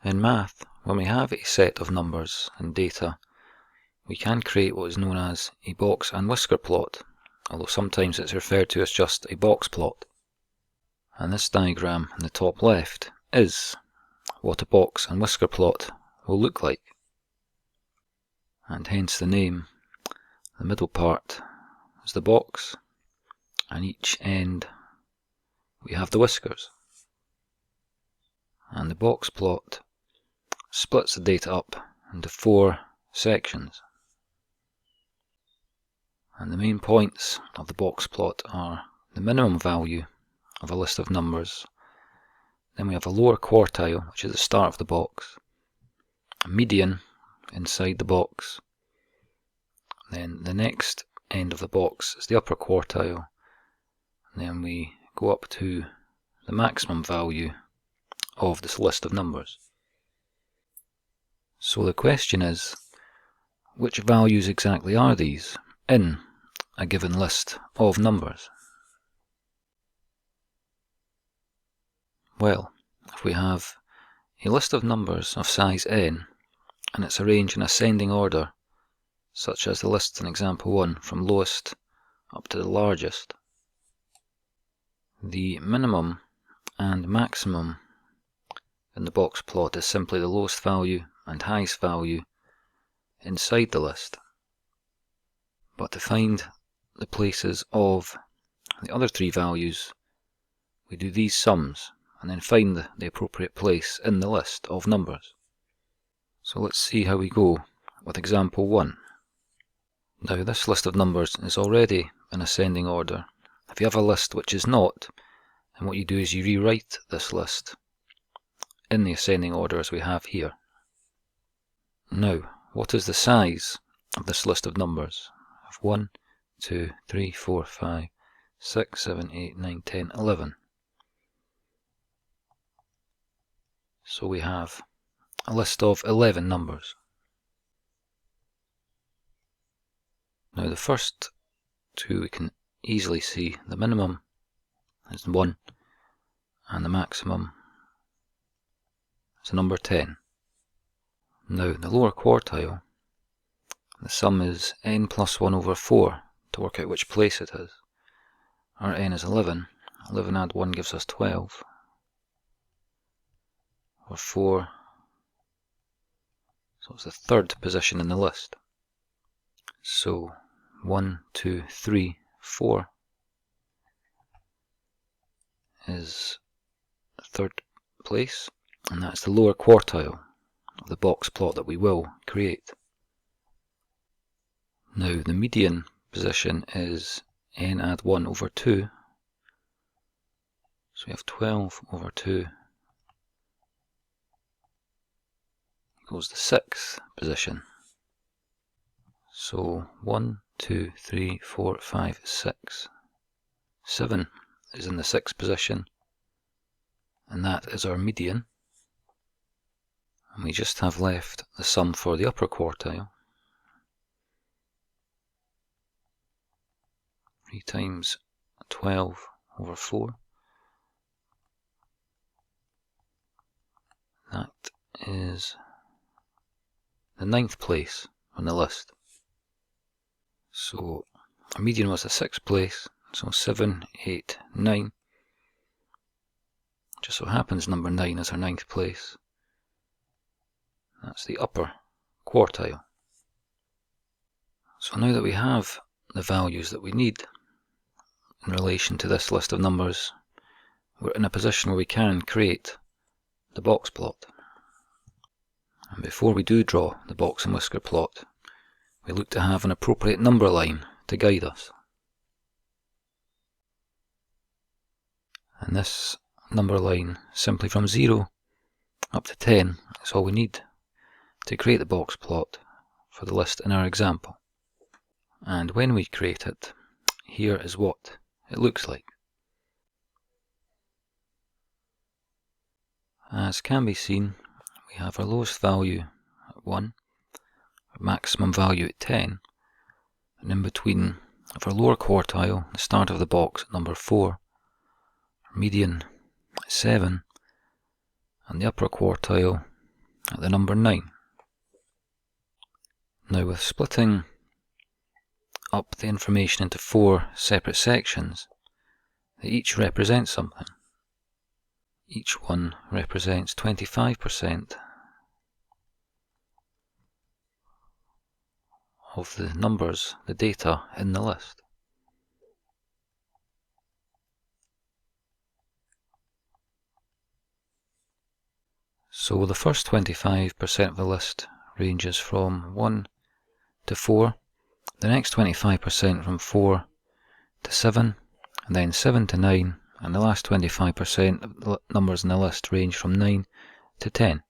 In math, when we have a set of numbers and data, we can create what is known as a box and whisker plot, although sometimes it's referred to as just a box plot. And this diagram in the top left is what a box and whisker plot will look like. And hence the name. The middle part is the box, and each end we have the whiskers. And the box plot splits the data up into 4 sections. And the main points of the box plot are the minimum value of a list of numbers. Then we have a lower quartile, which is the start of the box, a median inside the box. Then the next end of the box is the upper quartile. And then we go up to the maximum value of this list of numbers. So the question is, which values exactly are these in a given list of numbers? Well, if we have a list of numbers of size n and it's arranged in ascending order, such as the list in example 1 from lowest up to the largest, the minimum and maximum in the box plot is simply the lowest value and highest value inside the list. But to find the places of the other 3 values, we do these sums and then find the appropriate place in the list of numbers. So let's see how we go with example 1. Now this list of numbers is already in ascending order. If you have a list which is not, then what you do is you rewrite this list in the ascending order as we have here. Now, what is the size of this list of numbers? Of 1, 2, 3, 4, 5, 6, 7, 8, 9, 10, 11. So we have a list of 11 numbers. Now the first 2 we can easily see. The minimum is 1 and the maximum is the number 10. Now the lower quartile, the sum is n plus 1 over 4 to work out which place it is. Our n is 11. 11 add 1 gives us 12. Or 4. So it's the 3rd position in the list. So 1, 2, 3, 4 is the 3rd place, and that's the lower quartile of the box plot that we will create. Now the median position is n add 1 over 2, so we have 12 over 2 equals the 6th position. So 1, 2, 3, 4, 5, 6. 7 is in the 6th position, and that is our median. And we just have left the sum for the upper quartile. 3 times 12 over 4. That is the 9th place on the list. So our median was the 6th place, so 7, 8, 9. Just so happens number 9 is our 9th place. That's the upper quartile. So now that we have the values that we need in relation to this list of numbers, we're in a position where we can create the box plot. And before we do draw the box and whisker plot, we look to have an appropriate number line to guide us. And this number line, simply from 0 up to 10, is all we need to create the box plot for the list in our example. And when we create it, here is what it looks like. As can be seen, we have our lowest value at 1, our maximum value at 10, and in between of our lower quartile, the start of the box at number 4, our median at 7, and the upper quartile at the number 9. Now with splitting up the information into 4 separate sections, they each represent something. Each one represents 25% of the numbers, the data in the list. So the first 25% of the list ranges from 1 to 4, the next 25% from 4 to 7, and then 7 to 9, and the last 25% of the numbers in the list range from 9 to 10.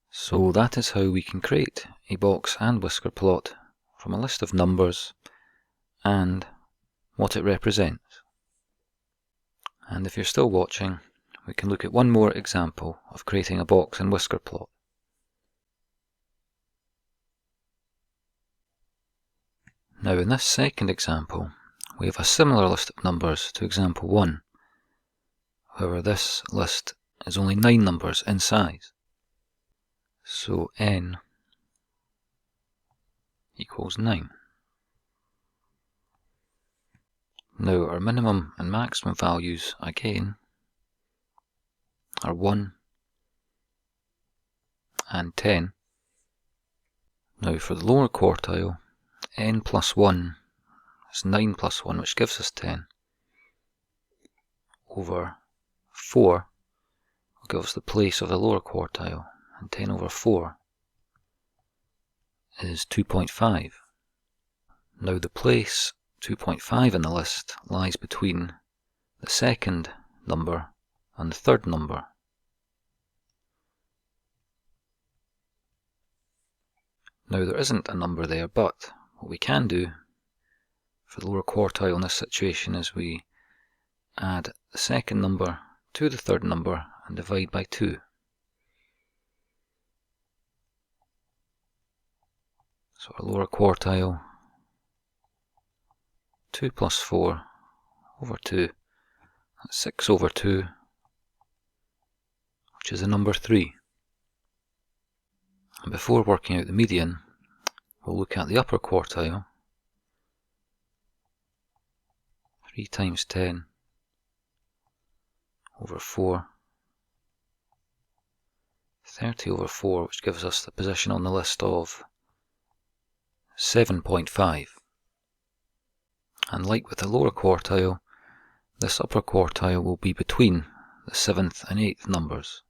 So that is how we can create a box and whisker plot from a list of numbers and what it represents. And if you're still watching, we can look at one more example of creating a box and whisker plot. Now in this second example, we have a similar list of numbers to example 1. However, this list is only 9 numbers in size. So n equals 9. Now our minimum and maximum values again are 1 and 10. Now for the lower quartile, n plus 1 is 9 plus 1, which gives us 10, over 4 will give us the place of the lower quartile, and 10 over 4 is 2.5. Now the place 2.5 in the list lies between the second number and the third number. Now there isn't a number there, but what we can do for the lower quartile in this situation is we add the second number to the third number and divide by 2. So our lower quartile, 2 plus 4 over 2, that's 6 over 2, which is the number 3. And before working out the median, we'll look at the upper quartile. 3 times 10 over 4, 30 over 4, which gives us the position on the list of 7.5. And like with the lower quartile, this upper quartile will be between the 7th and 8th numbers.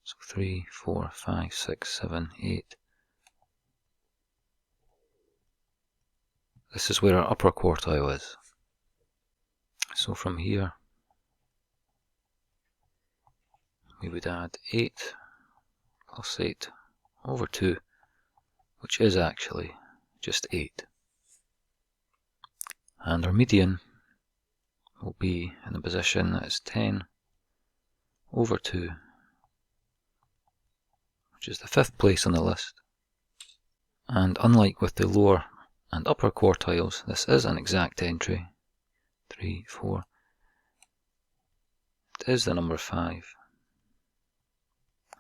So 3, 4, 5, 6, 7, 8. This is where our upper quartile is. So from here, we would add 8 plus 8 over 2, which is actually just 8. And our median will be in the position that is 10 over 2, which is the 5th place on the list. And unlike with the lower and upper quartiles, this is an exact entry. 3, 4. It is the number 5.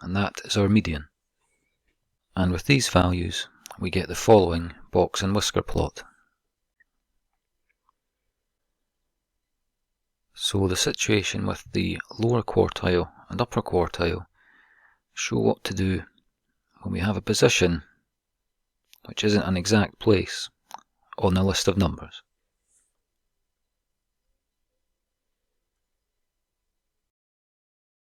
And that is our median. And with these values, we get the following box and whisker plot. So the situation with the lower quartile and upper quartile show what to do when we have a position which isn't an exact place on the list of numbers.